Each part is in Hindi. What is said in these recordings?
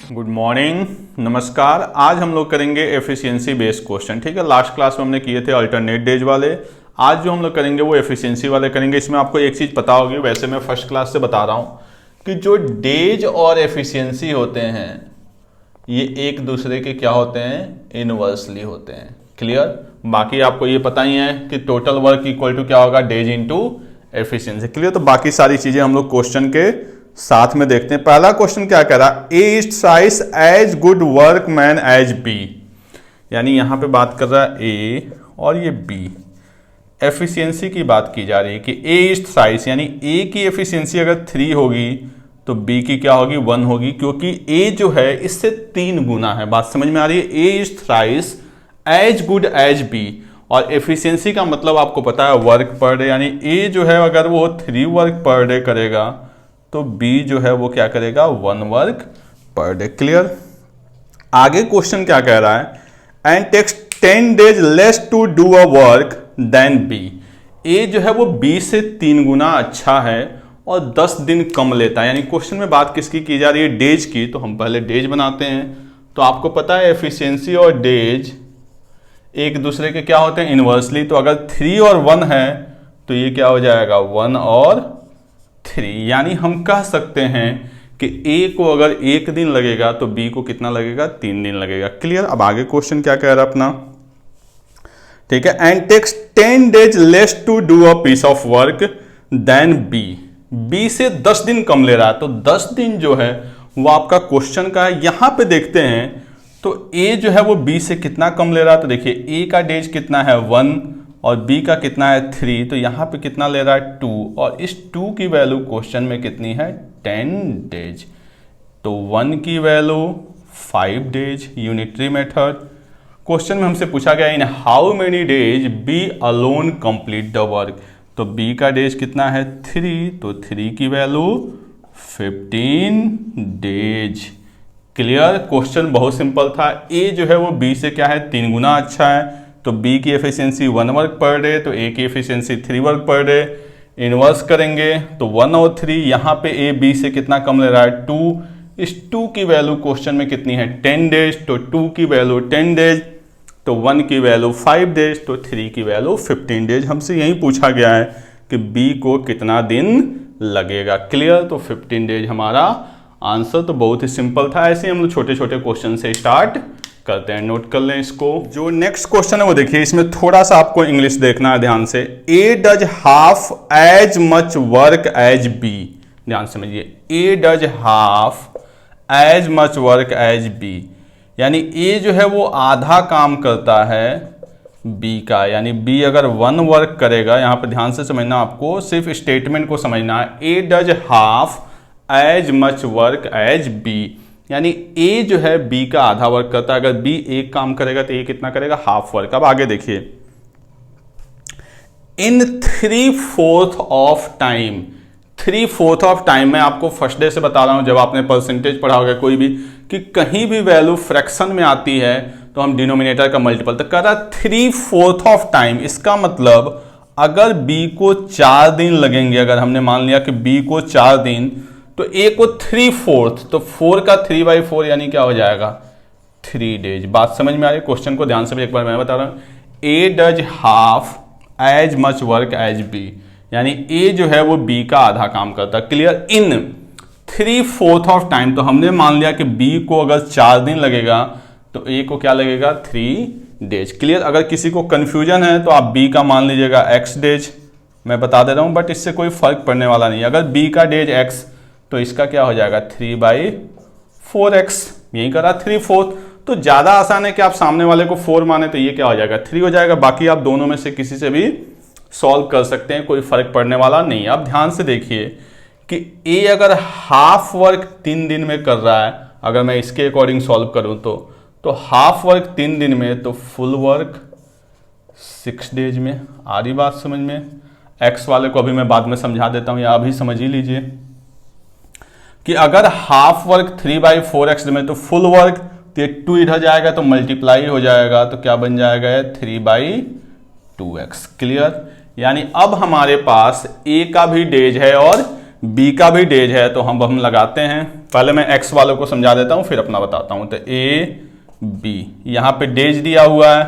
गुड मॉर्निंग, नमस्कार। आज हम लोग करेंगे एफिशिएंसी बेस्ड क्वेश्चन। ठीक है, लास्ट क्लास में हमने किए थे अल्टरनेट डेज वाले। आज जो हम लोग करेंगे वो एफिशिएंसी वाले करेंगे। इसमें आपको एक चीज़ पता होगी, वैसे मैं फर्स्ट क्लास से बता रहा हूँ कि जो डेज और एफिशिएंसी होते हैं ये एक दूसरे के क्या होते हैं, इनवर्सली होते हैं। क्लियर? बाकी आपको ये पता ही है कि टोटल वर्क इक्वल टू क्या होगा, डेज इंटू एफिशिएंसी। क्लियर? तो बाकी सारी चीजें हम लोग क्वेश्चन के साथ में देखते हैं। पहला क्वेश्चन क्या कह रहा है, A is thrice as good workman as B. यानी यहां पे बात कर रहा है ए और ये बी, एफिशिएंसी की बात की जा रही है कि ए इज थ्राइस, यानी ए की एफिशिएंसी अगर 3 होगी तो बी की क्या होगी, 1 होगी, क्योंकि ए जो है इससे 3 गुना है। बात समझ में आ रही है? A is thrice as good as B, और एफिशिएंसी का मतलब आपको पता है वर्क पर डे, यानी ए जो है अगर वो 3 वर्क पर डे करेगा तो बी जो है वो क्या करेगा, 1 वर्क पर डे। क्लियर? आगे क्वेश्चन क्या कह रहा है, and takes 10 days less to do a work then B. A जो है वो बी से 3 गुना अच्छा है और 10 दिन कम लेता है। यानी क्वेश्चन में बात किसकी की जा रही है, डेज की। तो हम पहले डेज बनाते हैं। तो आपको पता है एफिशिएंसी और डेज एक दूसरे के क्या होते हैं, इनवर्सली। तो अगर 3 और 1 है तो ये क्या हो जाएगा, 1 और 3। यानी हम कह सकते हैं कि ए को अगर 1 दिन लगेगा तो बी को कितना लगेगा, 3 दिन लगेगा। क्लियर? अब आगे क्वेश्चन क्या कह रहा है अपना, ठीक है, and takes 10 days less to do a piece of work then B. B से 10 दिन कम ले रहा है, तो 10 दिन जो है वो आपका क्वेश्चन का है। यहां पे देखते हैं तो ए जो है वो बी से कितना कम ले रहा है। तो देखिए ए का डेज कितना है, 1, और बी का कितना है, 3। तो यहाँ पे कितना ले रहा है, 2, और इस 2 की वैल्यू क्वेश्चन में कितनी है, 10 डेज। तो 1 की value 5 days, unitary method. Question में हमसे पूछा गया in how many days B alone complete the work. तो बी का डेज कितना है, 3, तो 3 की वैल्यू 15 डेज। क्लियर? क्वेश्चन बहुत सिंपल था। ए जो है वो बी से क्या है, 3 गुना अच्छा है, तो बी की एफिशिएंसी 1 वर्क पर डे, तो ए की efficiency 3 work per day. Inverse करेंगे तो 1 और 3, यहाँ पे ए बी से कितना कम ले रहा है, 2। इस 2 की वैल्यू क्वेश्चन में कितनी है, 10 डेज। तो 2 की वैल्यू 10 डेज, तो 1 की वैल्यू 5 डेज, तो 3 की वैल्यू 15 डेज। हमसे यही पूछा गया है कि बी को कितना दिन लगेगा। क्लियर? तो 15 डेज हमारा आंसर। तो बहुत ही सिंपल था। ऐसे हम लोग छोटे छोटे क्वेश्चन से स्टार्ट करते हैं, नोट कर लें इसको। जो नेक्स्ट क्वेश्चन है वो देखिए, इसमें थोड़ा सा आपको इंग्लिश देखना है ध्यान से। A does half as much work as B. ध्यान से समझिए, A does half as much work as B, यानी ए जो है वो आधा काम करता है बी का। यानी बी अगर 1 वर्क करेगा, यहां पर ध्यान से समझना, आपको सिर्फ स्टेटमेंट को समझना है। A does half as much work as B, यानी ए जो है बी का आधा वर्क करता है। अगर बी एक काम करेगा तो ए कितना करेगा, हाफ वर्क। अब आगे देखिए, इन 3/4 ऑफ टाइम। 3/4 ऑफ टाइम मैं आपको फर्स्ट डे से बता रहा हूं, जब आपने परसेंटेज पढ़ा होगा कोई भी, कि कहीं भी वैल्यू फ्रैक्शन में आती है तो हम डिनोमिनेटर का मल्टीपल तक कर रहा है। 3/4 ऑफ टाइम, इसका मतलब अगर बी को 4 दिन लगेंगे, अगर हमने मान लिया कि बी को 4 दिन, तो ए को 3/4, तो 4 का 3/4 यानी क्या हो जाएगा, 3 डेज। बात समझ में आ रही है? क्वेश्चन को ध्यान से एक बार मैं बता रहा हूं, A does half as much work as B, यानी ए जो है वो बी का आधा काम करता है। क्लियर? इन 3/4 ऑफ टाइम, तो हमने मान लिया कि बी को अगर 4 दिन लगेगा तो ए को क्या लगेगा, 3 डेज। क्लियर? अगर किसी को कंफ्यूजन है तो आप बी का मान लीजिएगा x डेज, मैं बता दे रहा हूं, बट इससे कोई फर्क पड़ने वाला नहीं। अगर बी का डेज x, तो इसका क्या हो जाएगा, 3/4x। यही करा 3/4। तो ज्यादा आसान है कि आप सामने वाले को 4 माने, तो ये क्या हो जाएगा, 3 हो जाएगा। बाकी आप दोनों में से किसी से भी सॉल्व कर सकते हैं, कोई फर्क पड़ने वाला नहीं। अब ध्यान से देखिए कि ए अगर हाफ वर्क 3 दिन में कर रहा है, अगर मैं इसके अकॉर्डिंग सॉल्व करूं तो हाफ वर्क 3 दिन में, तो फुल वर्क 6 डेज में। आ रही बात समझ में? एक्स वाले को अभी मैं बाद में समझा देता हूं, या अभी समझ ही लीजिए कि अगर हाफ वर्क 3/4x में, तो फुल वर्क, तो 2 इधर जाएगा तो मल्टीप्लाई हो जाएगा, तो क्या बन जाएगा, 3/2x। क्लियर? यानी अब हमारे पास ए का भी डेज है और बी का भी डेज है तो हम लगाते हैं। पहले मैं एक्स वालों को समझा देता हूं फिर अपना बताता हूं। तो ए बी यहाँ पे डेज दिया हुआ है,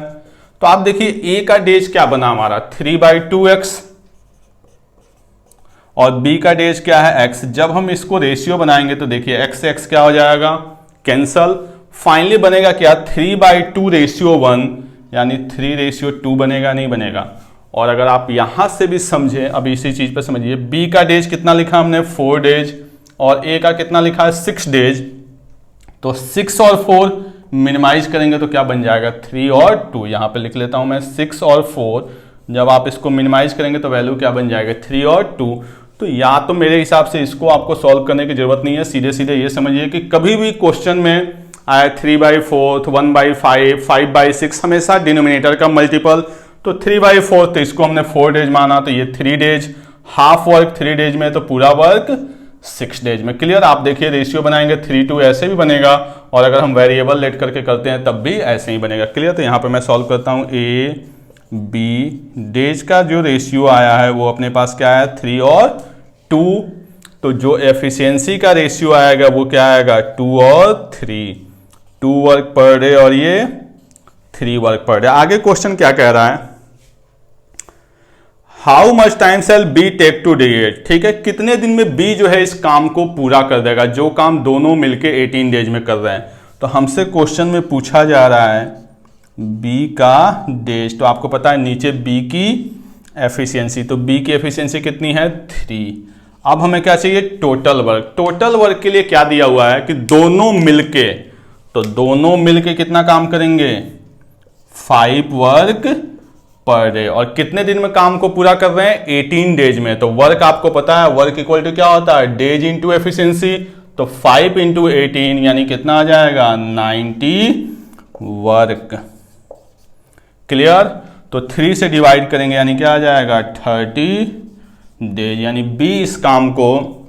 तो आप देखिए ए का डेज क्या बना हमारा 3/2x और बी का डेज क्या है x। जब हम इसको रेशियो बनाएंगे तो देखिए x से x क्या हो जाएगा, कैंसल। फाइनली बनेगा क्या 3/2:1, यानी 3:2 बनेगा, नहीं बनेगा। और अगर आप यहां से भी समझे, अब इसी चीज पे समझिए, बी का डेज कितना लिखा हमने 4 डेज और ए का कितना लिखा है 6 डेज। तो 6 और 4 मिनिमाइज करेंगे तो क्या बन जाएगा 3 और 2। यहां पे लिख लेता हूं मैं 6 और 4, जब आप इसको मिनिमाइज करेंगे तो वैल्यू क्या बन जाएगा 3 और 2। तो या तो मेरे हिसाब से इसको आपको सॉल्व करने की जरूरत नहीं है, सीधे सीधे ये समझिए कि कभी भी क्वेश्चन में आए 3/4, 1/5, 5/6, हमेशा डिनोमिनेटर का मल्टीपल। तो 3/4 तो इसको हमने 4 डेज माना, तो ये 3 डेज, हाफ वर्क 3 डेज में, तो पूरा वर्क 6 डेज में। क्लियर। आप देखिए रेशियो बनाएंगे 3:2 ऐसे भी बनेगा, और अगर हम वेरिएबल लेट करके करते हैं तब भी ऐसे ही बनेगा। क्लियर। तो यहाँ पे मैं सॉल्व करता हूँ ए बी, डेज का जो रेशियो आया है वो अपने पास क्या है 3 और 2, तो जो एफिशिएंसी का रेशियो आएगा वो क्या आएगा 2 और 3, 2 वर्क पर डे और ये 3 वर्क पर डे। आगे क्वेश्चन क्या कह रहा है, how much time shall be take to do it. ठीक है, कितने दिन में बी जो है इस काम को पूरा कर देगा, जो काम दोनों मिलके 18 डेज में कर रहे हैं। तो हमसे क्वेश्चन में पूछा जा रहा है बी का डेज, तो आपको पता है नीचे बी की एफिशिएंसी, तो बी की एफिशिएंसी कितनी है 3। अब हमें क्या चाहिए टोटल वर्क। टोटल वर्क के लिए क्या दिया हुआ है कि दोनों मिलके, तो दोनों मिलके कितना काम करेंगे 5 वर्क पर डे। और कितने दिन में काम को पूरा कर रहे हैं 18 डेज में। तो वर्क आपको पता है वर्क इक्वल टू क्या होता है डेज इंटू एफिशिएंसी, तो 5 इंटू 18 यानी कितना आ जाएगा 90 वर्क। क्लियर। तो 3 से डिवाइड करेंगे यानी क्या आ जाएगा 30 डेज, यानी बी इस काम को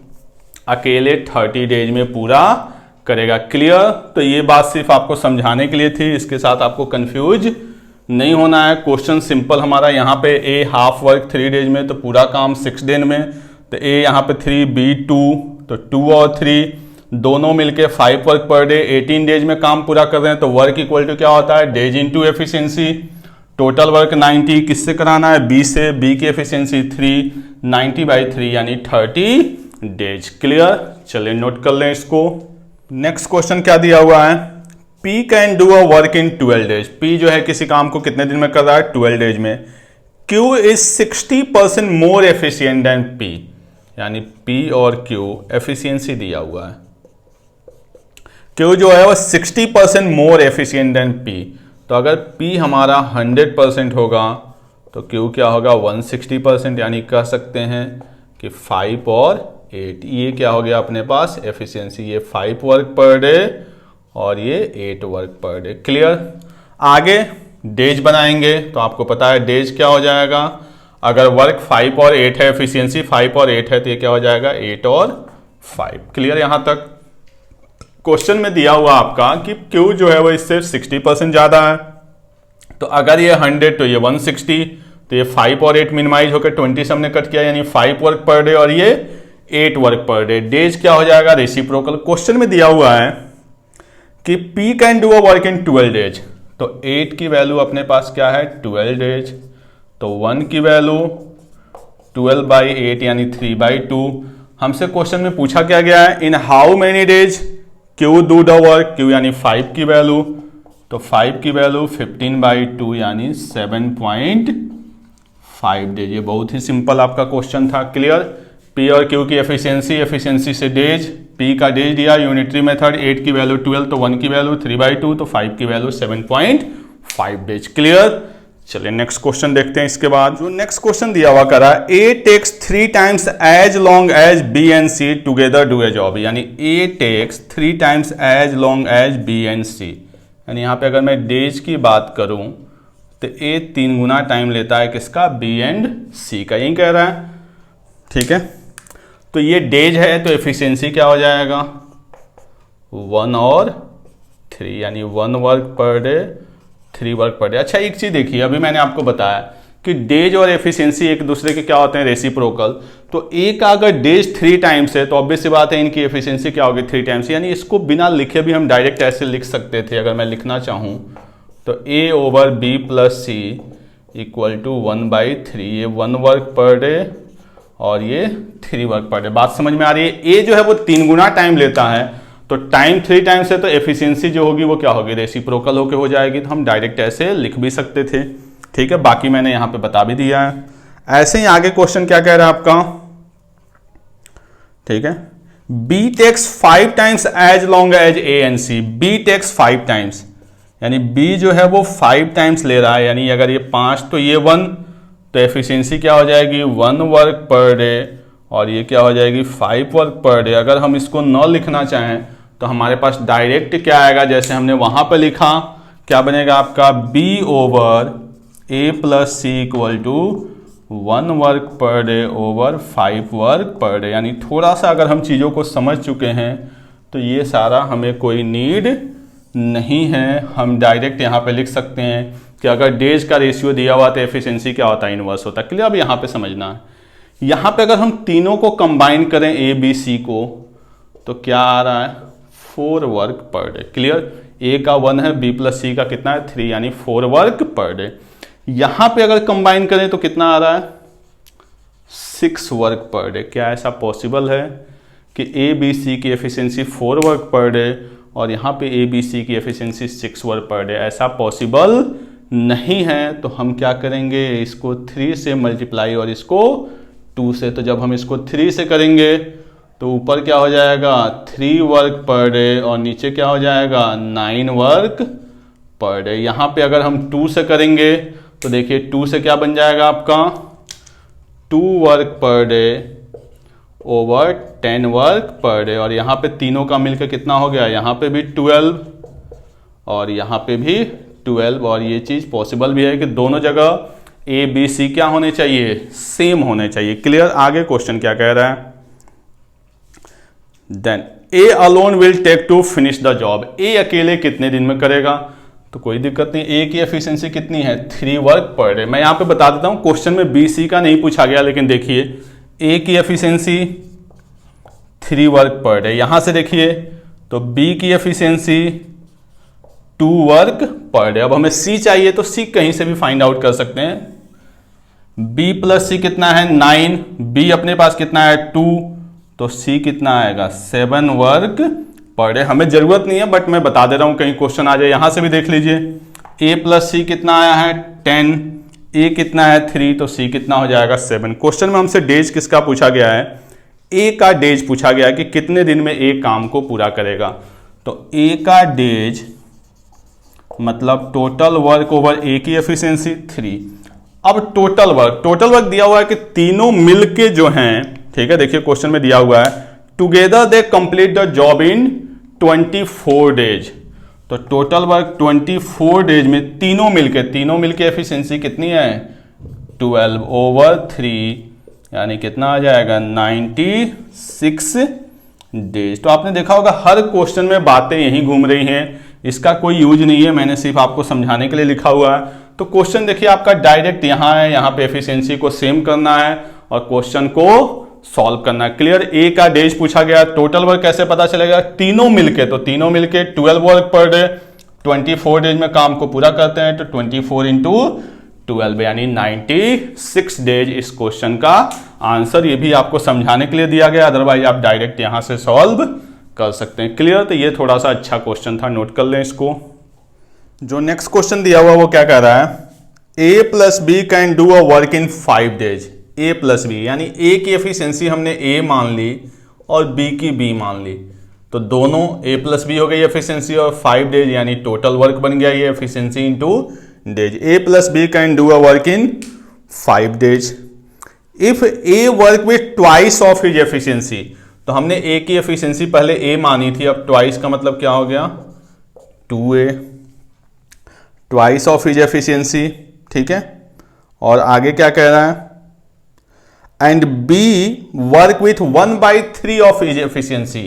अकेले 30 डेज में पूरा करेगा। क्लियर। तो ये बात सिर्फ आपको समझाने के लिए थी, इसके साथ आपको कंफ्यूज नहीं होना है। क्वेश्चन सिंपल हमारा यहाँ पे ए हाफ वर्क 3 डेज में, तो पूरा काम 6 दिन में। तो ए यहाँ पे 3, बी 2, तो 2 और 3 दोनों मिलके 5 वर्क पर डे 18 डेज में काम पूरा कर रहे हैं। तो वर्क इक्वल टू क्या होता है days into efficiency. Total work 90 किससे कराना है बी से, बी की एफिशिएंसी 3, 90/3 यानी 30 डेज। क्लियर। चलिए नोट कर लें इसको। नेक्स्ट क्वेश्चन क्या दिया हुआ है, P can do a work in 12 days. P जो है किसी काम को कितने दिन में कर रहा है 12 डेज में। Q is 60% more efficient then P, यानी P और Q एफिशिएंसी दिया हुआ है। Q जो है वो 60% मोर एफिशिएंट देन P। तो अगर P हमारा 100% होगा तो Q क्या होगा 160%, यानी कह सकते हैं कि 5 और 8। ये क्या हो गया अपने पास एफिशिएंसी, ये 5 वर्क पर डे और ये 8 वर्क पर डे। क्लियर। आगे डेज बनाएंगे तो आपको पता है डेज क्या हो जाएगा, अगर वर्क 5 और 8 है, एफिशिएंसी 5 और 8 है, तो ये क्या हो जाएगा 8 और 5। क्लियर। यहां तक क्वेश्चन में दिया हुआ आपका कि Q जो है वो इससे 60% ज्यादा है, तो अगर ये 100 तो ये 160, तो ये 5 और 8 मिनिमाइज होकर 20 से हमने कट किया, यानी 5 वर्क पर डे और ये 8 वर्क पर डे। डेज क्या हो जाएगा रेसिप्रोकल। क्वेश्चन में दिया हुआ है कि P can do a work in 12 days, तो 8 की वैल्यू अपने पास क्या है 12 डेज, तो 1 की वैल्यू 12/8 यानी 3/2। हमसे क्वेश्चन में पूछा क्या गया है in how many days Q do the work, Q यानी 5 की वैल्यू, तो 5 की वैल्यू 15/2 यानी 7.5 डेज। ये बहुत ही सिंपल आपका क्वेश्चन था। क्लियर। P और Q की एफिशिएंसी से डेज, P का डेज दिया यूनिटरी मेथड, 8 की वैल्यू 12, तो 1 की वैल्यू 3/2, तो 5 की वैल्यू 7.5 डेज। क्लियर। चलिए नेक्स्ट क्वेश्चन देखते हैं। इसके बाद जो नेक्स्ट क्वेश्चन दिया हुआ करा A takes 3 times as long as B and C together do a job, यानी A takes 3 times as long as B and C। यानी यहाँ पे अगर मैं डेज की बात करूं तो A 3 गुना टाइम लेता है किसका B एंड C का, यही कह रहा है। ठीक है। तो ये डेज है तो एफिशिएंसी क्या हो जाएगा 1 और 3, यानी 1 work per day 3 work per day. अच्छा एक चीज देखिए, अभी मैंने आपको बताया कि डेज और एफिशिएंसी एक दूसरे के क्या होते हैं, रेसिप्रोकल। तो ए का अगर डेज 3 टाइम्स है तो ऑब्वियस सी बात है इनकी एफिशिएंसी क्या होगी, 3 टाइम्स। यानी इसको बिना लिखे भी हम डायरेक्ट ऐसे लिख सकते थे अगर मैं लिखना चाहूँ तो a over B plus C equal to 1/3। ये 1 वर्क पर डे और ये 3 वर्क पर डे। बात समझ में आ रही है। ए जो है वो 3 गुना टाइम लेता है, तो टाइम 3 टाइम्स है तो एफिशिएंसी जो होगी वो क्या होगी, रेसिप्रोकल होके हो जाएगी। तो हम डायरेक्ट ऐसे लिख भी सकते थे, ठीक है। बाकी मैंने यहाँ पे बता भी दिया है। ऐसे ही आगे क्वेश्चन क्या कह रहा है आपका, ठीक है। B takes 5 times as long as A and C. B takes 5 times, यानी बी जो है वो 5 टाइम्स ले रहा है, यानी अगर ये 5 तो ये 1, तो एफिशिएंसी क्या हो जाएगी, 1 वर्क पर डे, और ये क्या हो जाएगी 5 वर्क पर डे। अगर हम इसको न लिखना चाहें तो हमारे पास डायरेक्ट क्या आएगा, जैसे हमने वहां पर लिखा, क्या बनेगा आपका, B over A plus C equal to 1 work per day over 5 work per day. यानी थोड़ा सा अगर हम चीज़ों को समझ चुके हैं तो ये सारा हमें कोई नीड नहीं है। हम डायरेक्ट यहाँ पे लिख सकते हैं कि अगर डेज का रेशियो दिया हुआ तो एफिशिएंसी क्या होता है, इनवर्स होता है। क्लियर। अब यहाँ पे समझना है, यहाँ पे अगर हम तीनों को कंबाइन करें ए बी सी को तो क्या आ रहा है, 4 वर्क पर डे। क्लियर। ए का 1 है, बी प्लस सी का कितना है 3, यानी 4 वर्क पर डे। यहां पे अगर कंबाइन करें तो कितना आ रहा है, 6 वर्क पर डे। क्या ऐसा पॉसिबल है कि ए बी सी की एफिशिएंसी 4 वर्क पर डे और यहाँ पे ए बी सी की एफिशिएंसी 6 वर्क पर डे? ऐसा पॉसिबल नहीं है। तो हम क्या करेंगे, इसको 3 से मल्टीप्लाई और इसको 2 से। तो जब हम इसको 3 से करेंगे तो ऊपर क्या हो जाएगा, 3 वर्क पर डे, और नीचे क्या हो जाएगा, 9 वर्क पर डे। यहाँ पे अगर हम 2 से करेंगे तो देखिए 2 से क्या बन जाएगा आपका, 2 work per day over 10 work per day. और यहाँ पे तीनों का मिलकर कितना हो गया, यहाँ पे भी 12 और यहाँ पे भी 12। और ये चीज पॉसिबल भी है कि दोनों जगह ए बी सी क्या होने चाहिए, सेम होने चाहिए। क्लियर। आगे क्वेश्चन क्या कह रहा है, then A alone will take to finish the job. A अकेले कितने दिन में करेगा, तो कोई दिक्कत नहीं। ए की एफिशिएंसी कितनी है, 3 वर्क पर डे। मैं यहाँ पे बता देता हूँ, क्वेश्चन में बी सी का नहीं पूछा गया, लेकिन देखिए ए की एफिशिएंसी 3 वर्क पर डे। यहां से देखिए तो बी की एफिशिएंसी 2 वर्क पर डे। अब हमें सी चाहिए तो सी कहीं से भी फाइंड आउट कर सकते हैं। बी प्लस सी कितना है, 9, बी अपने पास कितना है 2, तो सी कितना आएगा, 7 वर्क पर डे। हमें जरूरत नहीं है बट मैं बता दे रहा हूं, कहीं क्वेश्चन आ जाए। यहां से भी देख लीजिए, ए प्लस सी कितना आया है 10, ए कितना है 3, तो सी कितना हो जाएगा 7। क्वेश्चन में हमसे डेज किसका पूछा गया है, ए का डेज पूछा गया है कि कितने दिन में ए काम को पूरा करेगा। तो ए का डेज मतलब टोटल वर्क ओवर ए की एफिशिएंसी 3। अब टोटल वर्क दिया हुआ है कि तीनों मिलके जो हैं, ठीक है, देखिए क्वेश्चन में दिया हुआ है together they complete the job in 24 days. तो टोटल वर्क 24 डेज में तीनों मिलके एफिशिएंसी कितनी है, 12 ओवर 3, यानी कितना आ जाएगा 96 डेज। तो आपने देखा होगा हर क्वेश्चन में बातें यही घूम रही हैं, इसका कोई यूज नहीं है, मैंने सिर्फ आपको समझाने के लिए लिखा हुआ है। तो क्वेश्चन देखिए आपका डायरेक्ट यहाँ है, यहाँ पे एफिशिएंसी को सेम करना है और क्वेश्चन को सॉल्व करना है। क्लियर। ए का डेज पूछा गया, टोटल वर्क कैसे पता चलेगा, तीनों मिलके 12 वर्क पर डे 24 डेज में काम को पूरा करते हैं, तो 24 इंटू 12 यानी 96 डेज इस क्वेश्चन का आंसर। ये भी आपको समझाने के लिए दिया गया, अदरवाइज आप डायरेक्ट यहां से सॉल्व कर सकते हैं। क्लियर। तो ये थोड़ा सा अच्छा क्वेश्चन था, नोट कर लें इसको। जो नेक्स्ट क्वेश्चन दिया हुआ वो क्या कह रहा है, A plus B can do a work in 5 days. A plus B यानी ए की एफिशिएंसी हमने ए मान ली और बी की बी मान ली, तो दोनों ए प्लस बी हो गई एफिशिएंसी और 5 डेज यानी टोटल वर्क बन गया ये efficiency into days. A plus B can do a work in 5 days if A work with twice of his efficiency. तो हमने ए की एफिशिएंसी पहले ए मानी थी, अब ट्वाइस का मतलब क्या हो गया 2a, twice of his efficiency, ठीक है। और आगे क्या कह रहा है, and B work with 1/3 of his efficiency.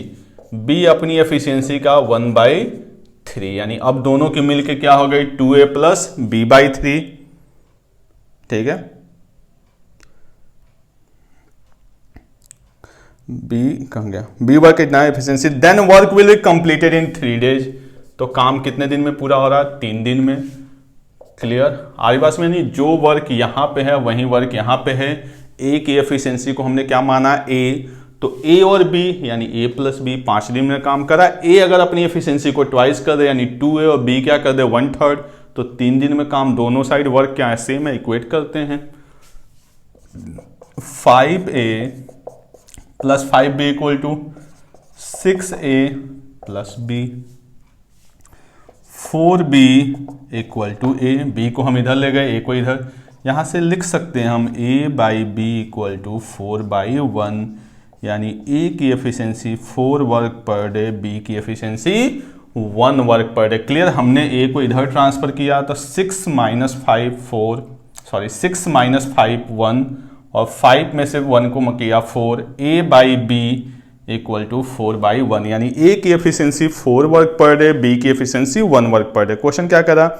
B अपनी एफिशिएंसी का 1/3, यानी अब दोनों की मिलके क्या हो गई 2a प्लस b/3। ठीक है। बी कहाँ गया, बी वर्क इतना efficiency, then work will be completed in 3 days। तो काम कितने दिन में पूरा हो रहा है, 3 दिन में। क्लियर, आगे पास में नहीं, जो वर्क यहाँ पे है वही वर्क यहाँ पे है। ए की एफिशिएंसी को हमने क्या माना, ए, तो ए और बी यानी ए प्लस बी 5 दिन में काम करा। ए अगर अपनी एफिशिएंसी को ट्वाइस कर दे यानी 2a और बी क्या कर दे 1/3, तो 3 दिन में काम। दोनों साइड वर्क क्या है, सेम है, इक्वेट करते हैं। 5a plus 5b equal to 6a plus b, 4b equal to a, b को हम इधर ले गए, a को इधर, यहां से लिख सकते हैं हम a by B equal to 4/1, यानी a की efficiency 4 work per day, b की efficiency 1 work per day. Clear, हमने a को इधर ट्रांसफर किया तो 6 - 5 1, और 5 में से 1 को किया 4, a by B equal to 4/1, यानी a की efficiency 4 work per day, b की efficiency 1 work per day. Question क्या करा,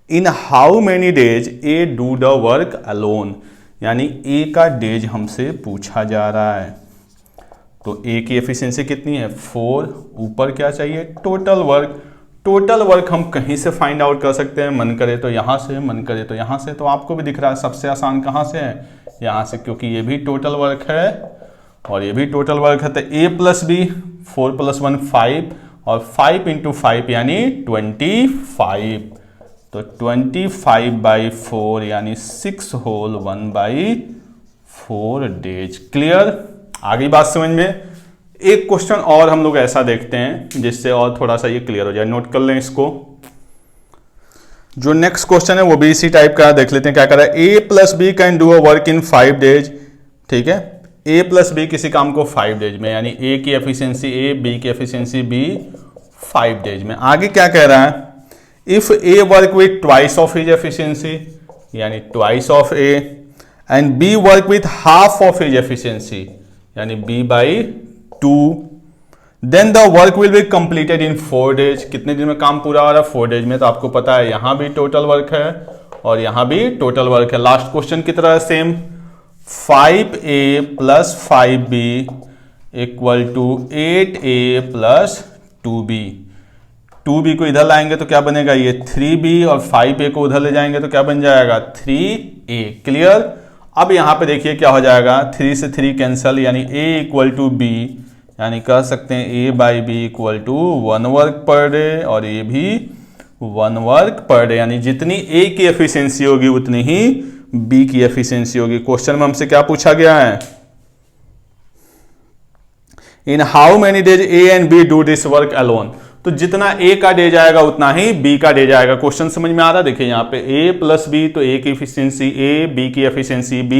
in how many days A do the work alone, यानी ए का डेज हमसे पूछा जा रहा है। तो ए की एफिशिएंसी कितनी है 4, ऊपर क्या चाहिए टोटल वर्क। टोटल वर्क हम कहीं से फाइंड आउट कर सकते हैं, मन करे तो यहाँ से, मन करे तो यहाँ से। तो आपको भी दिख रहा है सबसे आसान कहाँ से है, यहाँ से, क्योंकि ये भी टोटल वर्क है और ये भी टोटल वर्क है। तो ए प्लस बी 4 + 1 5, और 5 × 5 यानी 25, तो 25/4 यानी 6 होल 1/4 डेज। क्लियर, आगे बात समझ में। एक क्वेश्चन और हम लोग ऐसा देखते हैं जिससे और थोड़ा सा ये क्लियर हो जाए, नोट कर लें इसको। जो नेक्स्ट क्वेश्चन है वो भी इसी टाइप का, देख लेते हैं क्या कर रहा है। A plus B can do a work in 5 days, ठीक है। ए प्लस बी किसी काम को 5 days में, यानी ए की एफिशिएंसी ए, बी की एफिशिएंसी बी 5 days में। आगे क्या कह रहा है, if A work with twice of his efficiency, यानी twice of A, and B work with half of his efficiency, यानी b/2, then the work will be completed in 4 days। कितने दिन में काम पूरा हो रहा है, 4 days में। तो आपको पता है यहां भी टोटल वर्क है और यहां भी टोटल वर्क है। लास्ट क्वेश्चन की तरह same, 5a plus 5b equal to 8a plus 2b। 2b को इधर लाएंगे तो क्या बनेगा, ये 3b, और 5a को उधर ले जाएंगे तो क्या बन जाएगा 3a। क्लियर, अब यहां पे देखिए क्या हो जाएगा, 3 से 3 कैंसल, यानी a इक्वल टू b, यानी कह सकते हैं a by B equal to 1 work per day, और ये भी 1 वर्क पर डे, यानी जितनी a की एफिशिएंसी होगी उतनी ही b की एफिशिएंसी होगी। क्वेश्चन में हमसे क्या पूछा गया है, in how many days A and B do this work alone. तो जितना a का डे जाएगा उतना ही b का डे जाएगा। क्वेश्चन समझ में आ रहा है, देखिए यहाँ पे a प्लस बी, तो a की एफिशिएंसी a, b की एफिशिएंसी b,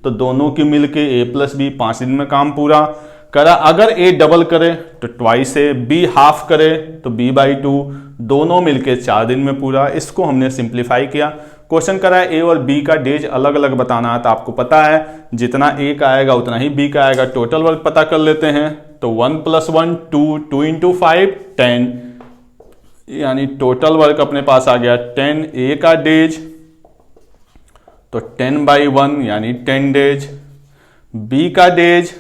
तो दोनों की मिलके a प्लस बी 5 दिन में काम पूरा करा। अगर a डबल करे तो ट्वाइस है, b हाफ करे तो b/2, दोनों मिलके 4 दिन में पूरा। इसको हमने सिंप्लीफाई किया। क्वेश्चन करा है a और b का डेज अलग अलग बताना है, तो आपको पता है जितना a का आएगा उतना ही b का आएगा। टोटल वर्क पता कर लेते हैं, तो 1 + 1 2, 2 × 5 10, यानी टोटल वर्क अपने पास आ गया 10। a का डेज तो 10/1 यानी 10 डेज, b का डेज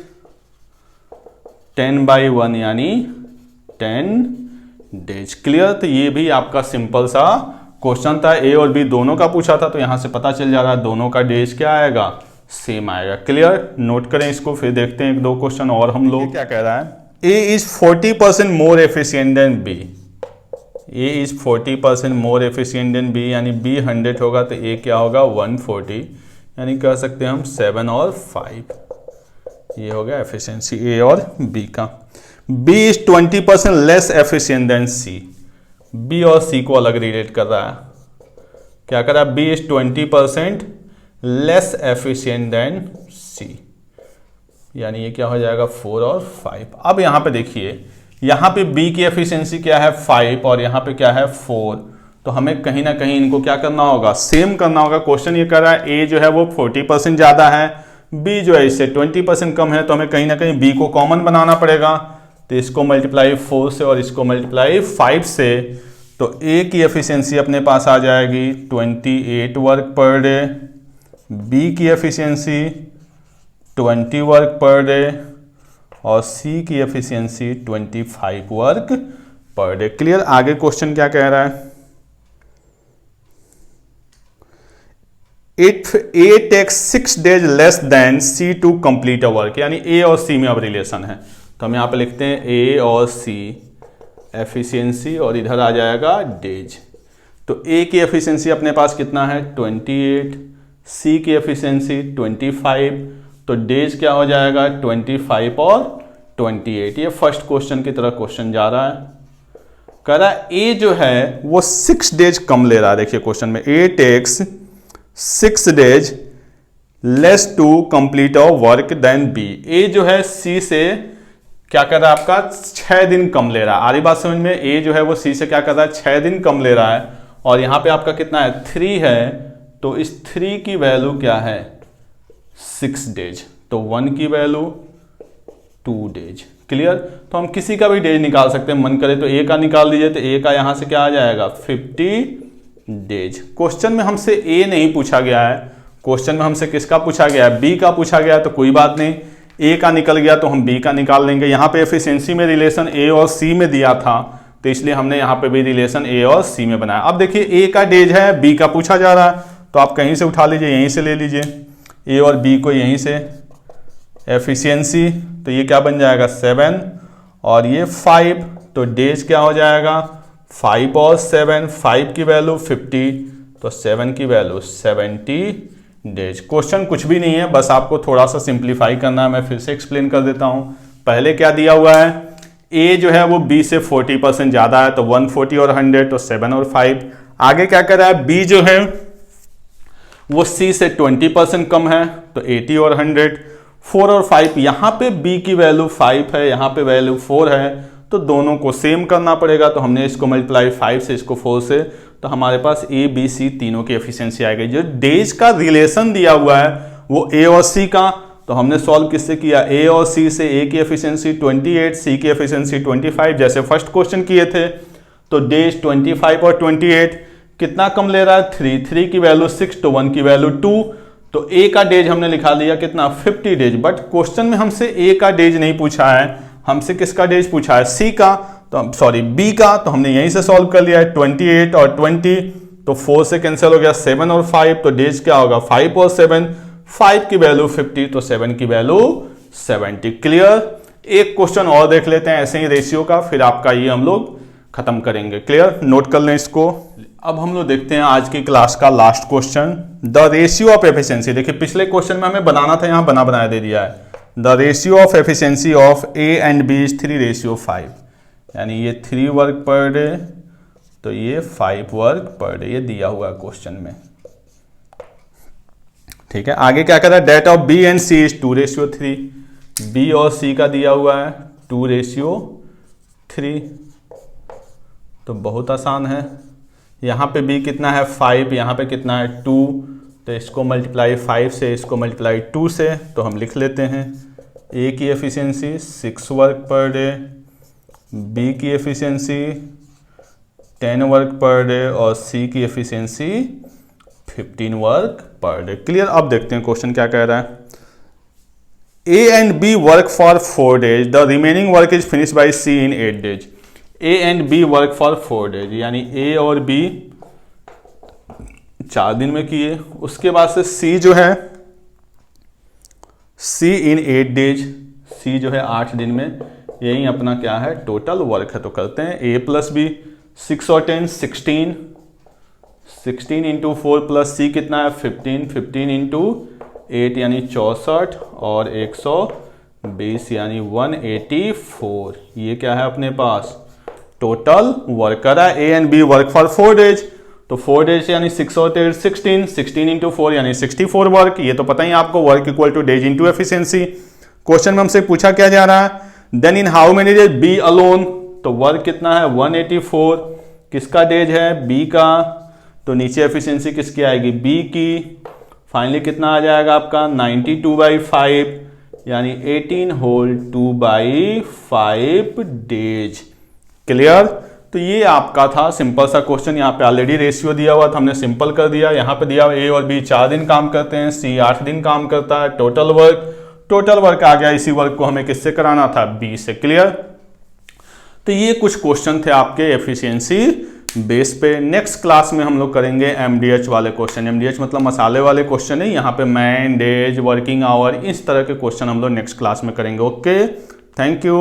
10/1 यानी 10 डेज। क्लियर, तो ये भी आपका सिंपल सा क्वेश्चन था, a और b दोनों का पूछा था, तो यहां से पता चल जा रहा है दोनों का डेज क्या आएगा, सेम आएगा। क्लियर, नोट करें इसको, फिर देखते हैं 1-2 क्वेश्चन और हम लोग। क्या कह रहा है, a is 40% more efficient then b, a is 40% more efficient then b, यानी b 100 होगा तो a क्या होगा 140, यानी कह सकते हैं हम 7 और 5। ये हो गया एफिशिएंसी a और b का। b is 20% less efficient then c, b और c को अलग रिलेट कर रहा है। क्या कर रहा है, b is 20% less efficient then c, यानी ये क्या हो जाएगा 4 और 5। अब यहां पे देखिए, यहां पे b की एफिशिएंसी क्या है 5 और यहां पे क्या है 4, तो हमें कहीं ना कहीं इनको क्या करना होगा, सेम करना होगा। क्वेश्चन ये कर रहा है a जो है वो 40% ज्यादा है, b जो है इससे 20% कम है, तो हमें कहीं ना कहीं b को कॉमन बनाना पड़ेगा। तो इसको मल्टीप्लाई 4 से और इसको मल्टीप्लाई 5 से, तो a की एफिशिएंसी अपने पास आ जाएगी 28 वर्क पर डे, बी की एफिशिएंसी 20 वर्क पर डे और सी की efficiency 25 work per day. Clear. आगे क्वेश्चन क्या कह रहा है, if A takes 6 days less than C to complete a work, यानी ए और सी में अब रिलेशन है, तो हम यहां पे लिखते हैं ए और सी एफिशिएंसी और इधर आ जाएगा डेज। तो ए की एफिशिएंसी अपने पास कितना है 28, सी की एफिशिएंसी 25, तो डेज क्या हो जाएगा 25 और 28। ये फर्स्ट क्वेश्चन की तरह क्वेश्चन जा रहा है। कह रहा है ए जो है वो 6 days कम ले रहा है। देखिए क्वेश्चन में A takes 6 days less to complete a work then B. A जो है सी से क्या कर रहा है आपका 6 दिन कम ले रहा है। आ रही बात समझ में, ए जो है वो सी से क्या कर रहा है 6 दिन कम ले रहा है, और यहां पे आपका कितना है 3 है, तो इस 3 की वैल्यू क्या है 6 days, तो 1 की वैल्यू 2 days। क्लियर। तो हम किसी का भी डेज निकाल सकते हैं, मन करे तो ए का निकाल लीजिए, तो ए का यहां से क्या आ जाएगा 50 days। क्वेश्चन में हमसे ए नहीं पूछा गया है, क्वेश्चन में हमसे किसका पूछा गया है बी का पूछा गया है, तो कोई बात नहीं, ए का निकल गया तो हम बी का निकाल लेंगे। यहाँ पे एफिशिएंसी में रिलेशन ए और सी में दिया था, तो इसलिए हमने यहाँ पे भी रिलेशन ए और सी में बनाया। अब देखिए ए का डेज है, बी का पूछा जा रहा है, तो आप कहीं से उठा लीजिए, यहीं से ले लीजिए ए और बी को, यहीं से एफिशिएंसी, तो ये क्या बन जाएगा 7 और ये 5, तो डेज क्या हो जाएगा 5 और 7, 5 की वैल्यू 50, तो 7 की वैल्यू 70 डेज। क्वेश्चन कुछ भी नहीं है, बस आपको थोड़ा सा सिंप्लीफाई करना है। मैं फिर से एक्सप्लेन कर देता हूं। पहले क्या दिया हुआ है, ए जो है वो बी से 40% ज्यादा है, तो 140 और 100, तो 7 और 5। आगे क्या कर रहा है, बी जो है वो सी से 20% कम है, तो 80 और 100, 4 और 5। यहां पे बी की वैल्यू 5 है, यहां पे वैल्यू 4 है, तो दोनों को सेम करना पड़ेगा। तो हमने इसको मल्टीप्लाई 5 से, इसको 4 से, तो हमारे पास ए बी सी तीनों की एफिशिएंसी आ गई। जो डेज का रिलेशन दिया हुआ है वो ए और सी का, तो हमने सॉल्व किससे किया, ए और सी से। ए की एफिशिएंसी 28, सी की एफिशिएंसी 25, जैसे फर्स्ट क्वेश्चन किए थे। तो डेज 25 और 28 कितना कम ले रहा है 3 की वैल्यू 6, तो 1 की वैल्यू 2, तो ए का डेज हमने लिखा लिया कितना 50 डेज। बट क्वेश्चन में हमसे ए का डेज नहीं पूछा है, हमसे किसका डेज पूछा है सी का, तो सॉरी बी का, तो हमने यहीं से सॉल्व कर लिया है। 28 और 20, तो 4 से कैंसिल हो गया, 7 और 5, तो डेज क्या होगा 5 और 7, 5 की वैल्यू 50, तो 7 की वैल्यू 70। क्लियर। एक क्वेश्चन और देख लेते हैं ऐसे ही रेशियो का, फिर आपका ये हम लोग खत्म करेंगे। क्लियर, नोट कर लें इसको। अब हम लोग देखते हैं आज की क्लास का last question, the ratio of efficiency. देखिए पिछले क्वेश्चन में हमें बनाना था, यहां बना बनाया दे दिया है। The ratio of efficiency of A and B is 3:5, यानी ये 3 वर्क पर डे, तो ये 5 वर्क पर डे, ये दिया हुआ है क्वेश्चन में। ठीक है, आगे क्या कहता है, that of B and C is 2:3। B और सी का दिया हुआ है 2:3, तो बहुत आसान है। यहाँ पे बी कितना है 5, यहाँ पे कितना है 2, तो इसको मल्टीप्लाई 5 से, इसको मल्टीप्लाई 2 से, तो हम लिख लेते हैं ए की efficiency 6 work per day, B की एफिशिएंसी 10 वर्क पर डे और सी की efficiency 15 work per day. Clear. अब देखते हैं क्वेश्चन क्या कह रहा है। A and B work for 4 days, the remaining work is finish by C in 8 days। A and B work for 4 days, यानी ए और बी 4 दिन में किए। उसके बाद से सी जो है, सी इन 8 days, सी जो है 8 दिन में, यही अपना क्या है टोटल वर्क है। तो करते हैं ए प्लस बी, 6 और 10 16, 16 इंटू 4 प्लस सी कितना है 15, 15 इंटू 8 यानी 64 और 120 यानी 184। ये क्या है अपने पास टोटल वर्क है। A and B work for 4 days, तो 4 days यानी 6 और 10 16, 16 इंटू 4 यानी 64 वर्क। ये तो पता ही आपको, work equal to days into efficiency. Question में हमसे पूछा क्या जा रहा है, then in how many days B alone, तो वर्क कितना है 184, किसका डेज है बी का, तो नीचे एफिशिएंसी किसकी आएगी बी की। फाइनली कितना आ जाएगा आपका 92/5 यानी 18 होल 2/5 डेज। क्लियर। तो ये आपका था सिंपल सा क्वेश्चन। यहाँ पे ऑलरेडी रेशियो दिया हुआ था, हमने सिंपल कर दिया। यहाँ पे दिया हुआ ए और बी 4 दिन काम करते हैं, सी 8 दिन काम करता है। टोटल वर्क आ गया, इसी वर्क को हमें किससे कराना था, बी से। क्लियर। तो ये कुछ क्वेश्चन थे आपके एफिशिएंसी बेस पे। नेक्स्ट क्लास में हम लोग करेंगे एमडीएच वाले क्वेश्चन। एमडीएच मतलब मसाले वाले क्वेश्चन है। यहाँ पे मैन, डेज, वर्किंग आवर, इस तरह के क्वेश्चन हम लोग नेक्स्ट क्लास में करेंगे। Okay, thank you.